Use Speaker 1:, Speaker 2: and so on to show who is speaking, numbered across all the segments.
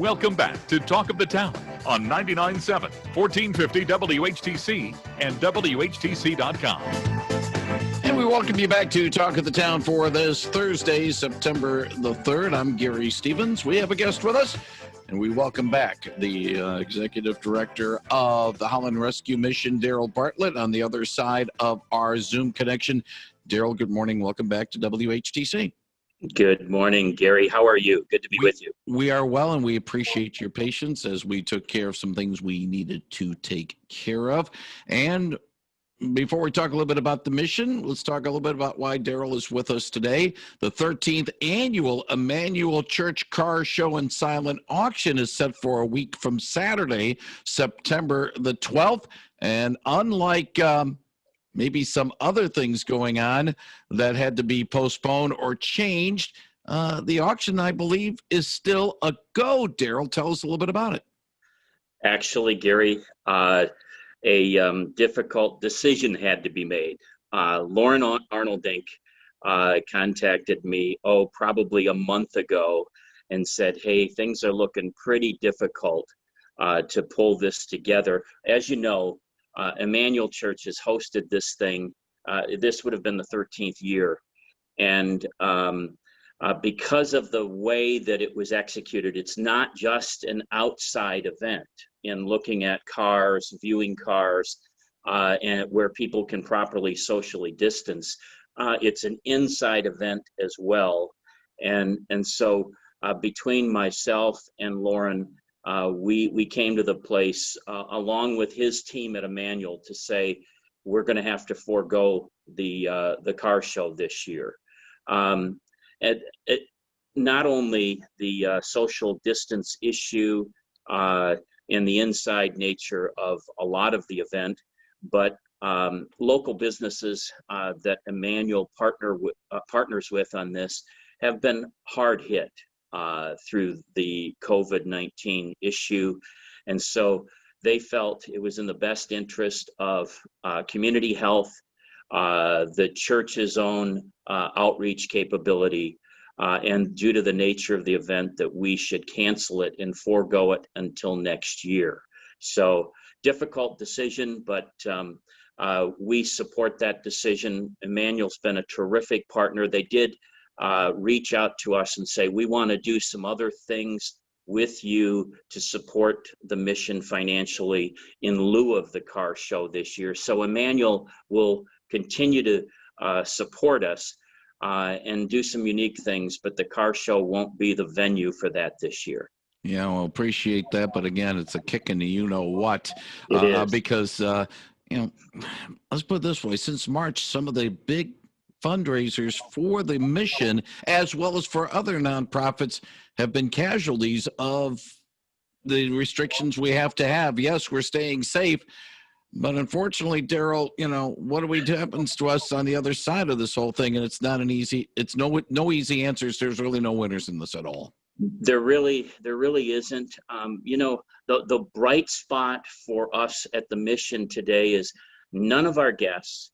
Speaker 1: Welcome back to Talk of the Town on 99.7, 1450 WHTC and WHTC.com.
Speaker 2: And we welcome you back to Talk of the Town for this Thursday, September the 3rd. I'm Gary Stevens. We have a guest with us, and we welcome back the Executive Director of the Holland Rescue Mission, Darryl Bartlett, on the other side of our Zoom connection. Darryl, good morning. Welcome back to WHTC.
Speaker 3: Good morning, Gary. How are you? Good to be with you.
Speaker 2: We are well, and we appreciate your patience as we took care of some things we needed to take care of. And before we talk a little bit about the mission, let's talk a little bit about why Darryl is with us today. The 13th annual Emmanuel Church Car Show and Silent Auction is set for a week from Saturday, September the 12th. And unlike maybe some other things going on that had to be postponed or changed, the auction, I believe, is still a go. Darryl, tell us a little bit about it.
Speaker 3: Actually, Gary, a difficult decision had to be made. Lauren Arnoldink contacted me, probably a month ago, and said, hey, things are looking pretty difficult to pull this together. As you know, Emmanuel Church has hosted this thing. This would have been the 13th year. And because of the way that it was executed, it's not just an outside event in looking at cars, viewing cars, and where people can properly socially distance. It's an inside event as well. And so between myself and Lauren, we came to the place, along with his team at Emmanuel, to say we're going to have to forego the car show this year. Not only the social distance issue and the inside nature of a lot of the event, but local businesses that Emmanuel partners with on this have been hard hit through the COVID-19 issue. And so they felt it was in the best interest of community health, the church's own outreach capability, and due to the nature of the event, that we should cancel it and forego it until next year. So difficult decision, but we support that decision. Emmanuel's been a terrific partner. They did reach out to us and say, we want to do some other things with you to support the mission financially in lieu of the car show this year. So Emmanuel will continue to support us and do some unique things, but the car show won't be the venue for that this year.
Speaker 2: Yeah, well, appreciate that. But again, it's a kick in the you-know-what.
Speaker 3: It is.
Speaker 2: Because, let's put it this way. Since March, some of the big fundraisers for the mission, as well as for other nonprofits, have been casualties of the restrictions we have to have. Yes, we're staying safe, but unfortunately, Darryl, what happens to us on the other side of this whole thing? And it's not it's no easy answers. There's really no winners in this at all.
Speaker 3: There really isn't. The bright spot for us at the mission today is none of our guests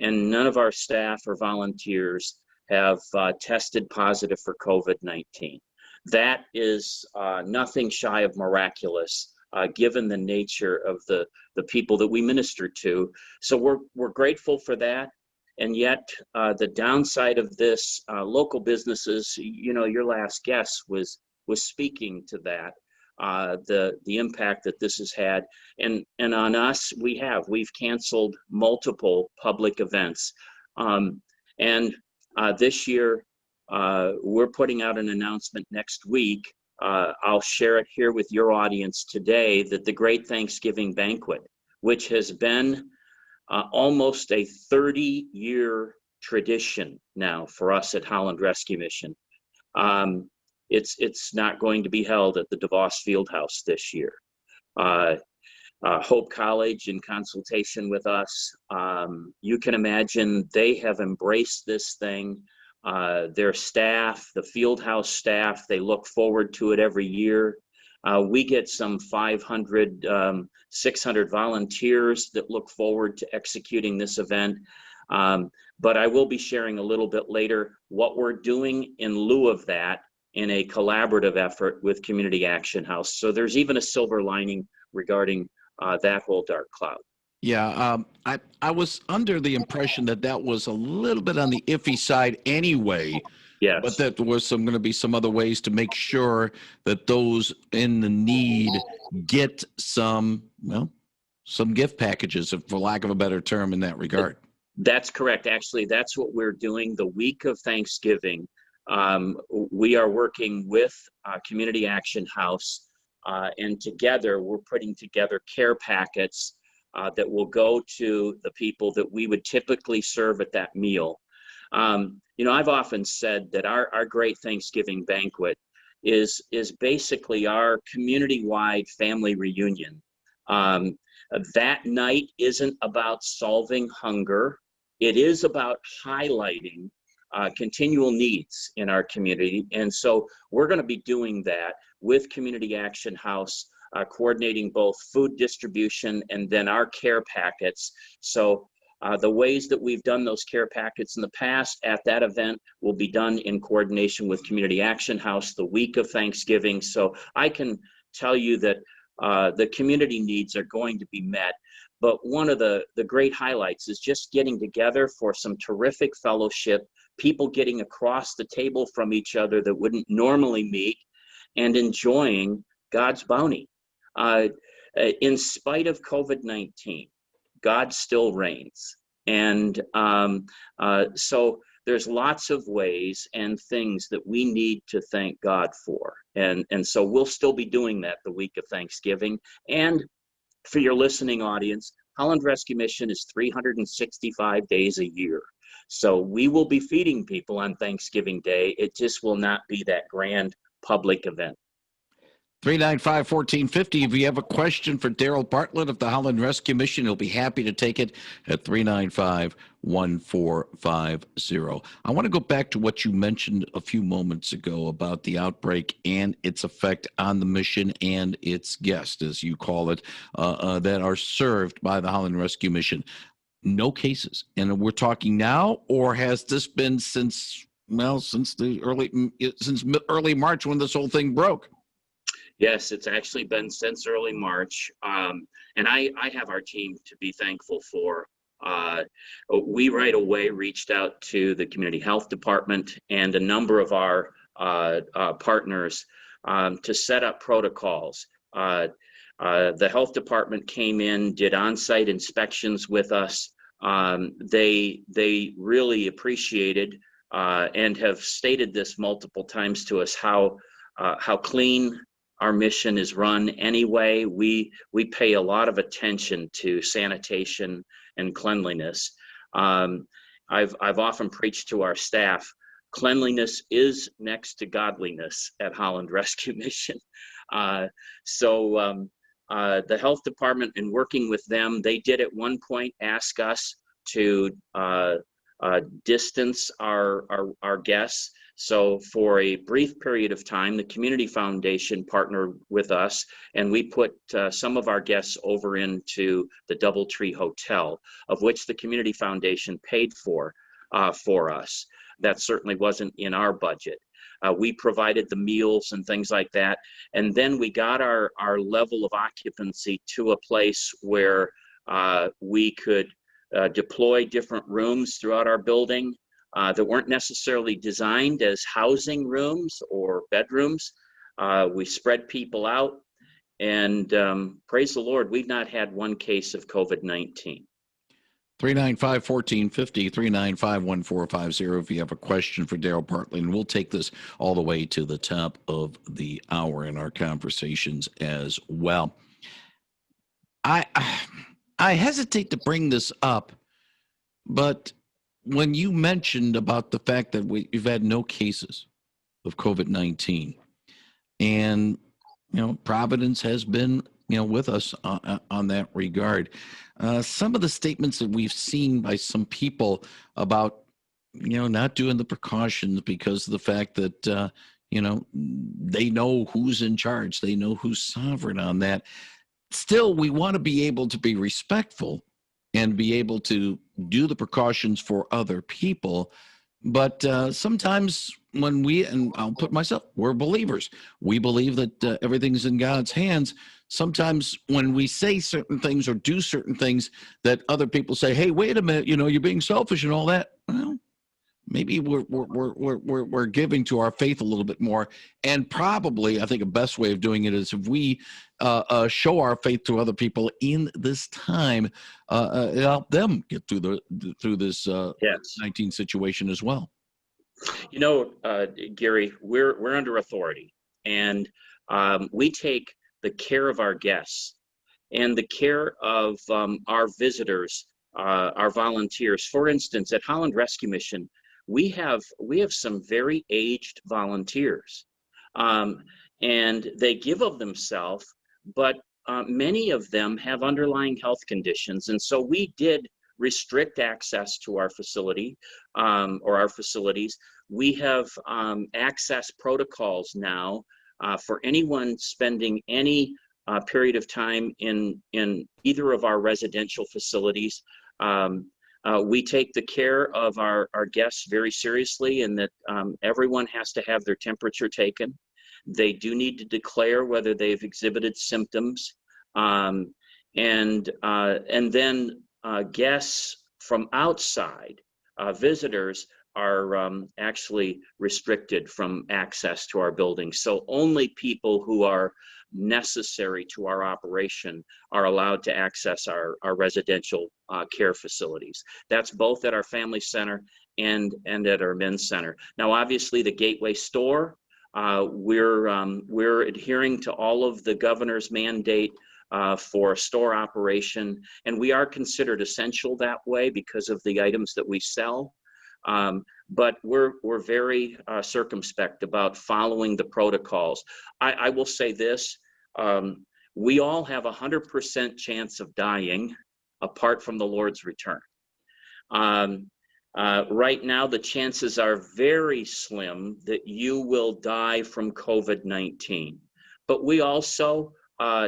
Speaker 3: and none of our staff or volunteers have tested positive for COVID-19. That is nothing shy of miraculous, given the nature of the people that we minister to. So we're grateful for that. And yet the downside of this, local businesses, your last guest was speaking to that, the impact that this has had. And on us, we've canceled multiple public events. And this year, we're putting out an announcement next week. I'll share it here with your audience today, that the Great Thanksgiving Banquet, which has been almost a 30-year tradition now for us at Holland Rescue Mission, it's not going to be held at the DeVos Fieldhouse this year. Hope College, in consultation with us, you can imagine they have embraced this thing. Their staff, the Fieldhouse staff, they look forward to it every year. We get some 500, 600 volunteers that look forward to executing this event. But I will be sharing a little bit later what we're doing in lieu of that in a collaborative effort with Community Action House. So there's even a silver lining regarding that whole dark cloud.
Speaker 2: Yeah, I was under the impression that that was a little bit on the iffy side anyway,
Speaker 3: Yes.
Speaker 2: but that there was going to be some other ways to make sure that those in the need get some, well, some gift packages, for lack of a better term, in that regard.
Speaker 3: That's correct. Actually, that's what we're doing the week of Thanksgiving. We are working with Community Action House, and together we're putting together care packets that will go to the people that we would typically serve at that meal. You know, I've often said that our Great Thanksgiving Banquet is basically our community-wide family reunion. That night isn't about solving hunger. It is about highlighting continual needs in our community. And so we're going to be doing that with Community Action House, coordinating both food distribution and then our care packets. So the ways that we've done those care packets in the past at that event will be done in coordination with Community Action House the week of Thanksgiving. So I can tell you that the community needs are going to be met. But one of the great highlights is just getting together for some terrific fellowship, people getting across the table from each other that wouldn't normally meet, and enjoying God's bounty. In spite of COVID-19, God still reigns. And so there's lots of ways and things that we need to thank God for. And so we'll still be doing that the week of Thanksgiving. And for your listening audience, Holland Rescue Mission is 365 days a year. So we will be feeding people on Thanksgiving Day. It just will not be that grand public event.
Speaker 2: 395-1450. If you have a question for Darryl Bartlett of the Holland Rescue Mission, he'll be happy to take it at 395-1450. I want to go back to what you mentioned a few moments ago about the outbreak and its effect on the mission and its guests, as you call it, that are served by the Holland Rescue Mission. No cases. And we're talking now, or has this been since early March when this whole thing broke?
Speaker 3: Yes, it's actually been since early March, and I have our team to be thankful for. We right away reached out to the Community Health Department and a number of our partners to set up protocols. The Health Department came in, did on-site inspections with us. They really appreciated and have stated this multiple times to us how clean our mission is run anyway. We pay a lot of attention to sanitation and cleanliness. I've often preached to our staff, cleanliness is next to godliness at Holland Rescue Mission. So the health department, in working with them, they did at one point ask us to distance our guests. So for a brief period of time, the Community Foundation partnered with us, and we put some of our guests over into the DoubleTree Hotel, of which the Community Foundation paid for us. That certainly wasn't in our budget. We provided the meals and things like that. And then we got our level of occupancy to a place where we could deploy different rooms throughout our building that weren't necessarily designed as housing rooms or bedrooms. We spread people out, and praise the Lord, we've not had one case of COVID-19.
Speaker 2: 395-1450, 395-1450 if you have a question for Darryl Bartlett, and we'll take this all the way to the top of the hour in our conversations as well. I hesitate to bring this up, but when you mentioned about the fact that we've had no cases of COVID-19, and Providence has been with us on that regard, some of the statements that we've seen by some people about not doing the precautions because of the fact that they know who's in charge, they know who's sovereign on that. Still, we want to be able to be respectful and be able to do the precautions for other people. But sometimes when and I'll put myself, we're believers. We believe that everything's in God's hands. Sometimes when we say certain things or do certain things that other people say, hey, wait a minute, you're being selfish and all that. Well, maybe we're giving to our faith a little bit more. And probably, I think a best way of doing it is if we show our faith to other people in this time, help them get through this
Speaker 3: Yes.
Speaker 2: 19 situation as well.
Speaker 3: Gary, we're under authority, and we take the care of our guests and the care of our visitors, our volunteers. For instance, at Holland Rescue Mission, we have some very aged volunteers, and they give of themselves, but many of them have underlying health conditions, and so we did restrict access to our facility or our facilities. We have access protocols now for anyone spending any period of time in either of our residential facilities. We take the care of our guests very seriously, and that everyone has to have their temperature taken. They do need to declare whether they've exhibited symptoms, and then guests from outside, visitors, are actually restricted from access to our building. So only people who are necessary to our operation are allowed to access our residential care facilities. That's both at our family center and at our men's center. Now, obviously, the Gateway store, we're adhering to all of the governor's mandate for store operation, and we are considered essential that way because of the items that we sell. But we're very circumspect about following the protocols. I will say this, we all have 100% chance of dying apart from the Lord's return. Right now, the chances are very slim that you will die from COVID-19. But we also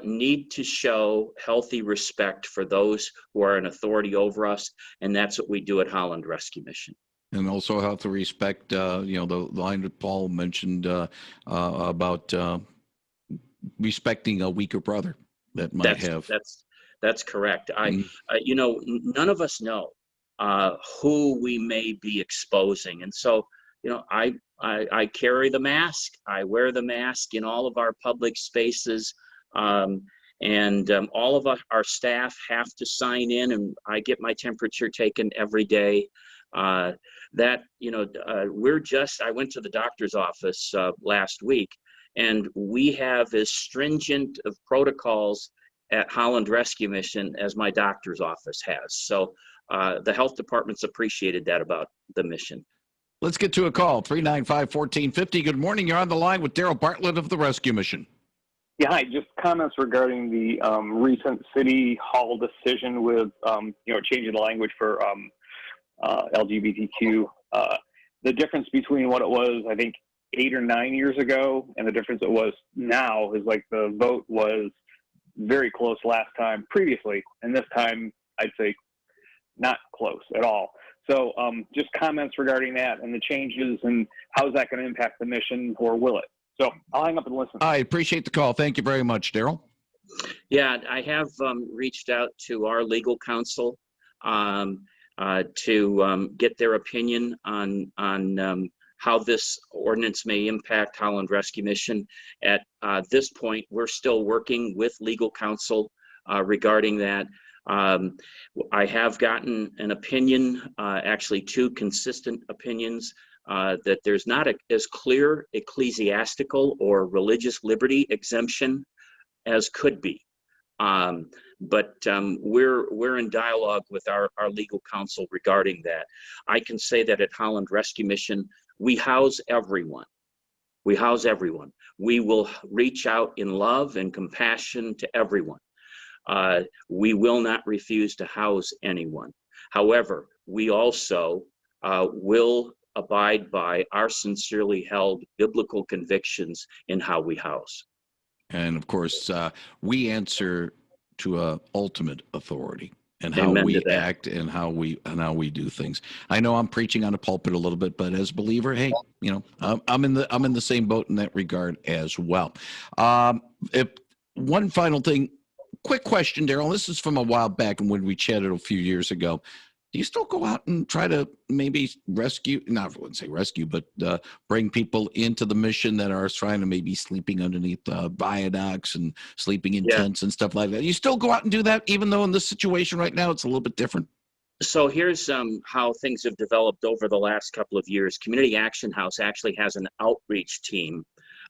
Speaker 3: need to show healthy respect for those who are in authority over us, and that's what we do at Holland Rescue Mission.
Speaker 2: And also have to respect, the line that Paul mentioned about respecting a weaker brother that might have.
Speaker 3: That's correct. None of us know who we may be exposing, and so I carry the mask. I wear the mask in all of our public spaces, and all of our staff have to sign in, and I get my temperature taken every day. I went to the doctor's office last week, and we have as stringent of protocols at Holland Rescue Mission as my doctor's office has. So the health department's appreciated that about the mission.
Speaker 2: Let's get to a call, 395-1450. Good morning. You're on the line with Darryl Bartlett of the Rescue Mission.
Speaker 4: Yeah, hi. Just comments regarding the recent city hall decision with, changing the language for LGBTQ. The difference between what it was, I think, 8 or 9 years ago, and the difference it was now is like the vote was very close last time previously, and this time I'd say not close at all. So just comments regarding that and the changes, and how is that going to impact the mission, or will it? So I'll hang up and listen.
Speaker 2: I appreciate the call. Thank you very much, Darryl.
Speaker 3: Yeah, I have reached out to our legal counsel to get their opinion on how this ordinance may impact Holland Rescue Mission. At this point, we're still working with legal counsel regarding that. I have gotten an opinion, actually 2 consistent opinions, that there's not as clear ecclesiastical or religious liberty exemption as could be. But we're in dialogue with our legal counsel regarding that. I can say that at Holland Rescue Mission, we house everyone. We house everyone. We will reach out in love and compassion to everyone. We will not refuse to house anyone. However, we also will abide by our sincerely held biblical convictions in how we house.
Speaker 2: And of course, we answer to ultimate authority. and how
Speaker 3: Amen to
Speaker 2: we
Speaker 3: that.
Speaker 2: act and how we do things. I know I'm preaching on a pulpit a little bit, but as a believer, hey, I'm in the same boat in that regard as well. If one final thing, quick question, Darryl. This is from a while back and when we chatted a few years ago. Do you still go out and try to maybe rescue, not I wouldn't say rescue, but bring people into the mission that are trying to maybe sleeping underneath viaducts and sleeping in tents and stuff like that? You still go out and do that, even though in this situation right now, it's a little bit different?
Speaker 3: So here's how things have developed over the last couple of years. Community Action House actually has an outreach team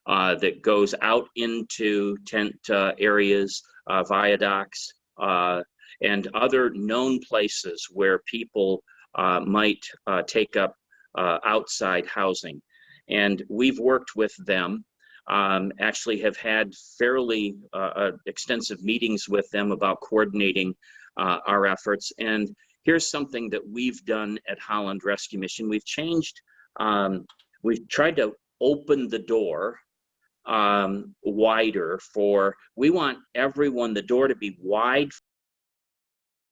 Speaker 3: that goes out into tent areas, viaducts, and other known places where people might take up outside housing. And we've worked with them, actually have had fairly extensive meetings with them about coordinating our efforts. And here's something that we've done at Holland Rescue Mission. We've changed, we've tried to open the door wider we want everyone, the door to be wide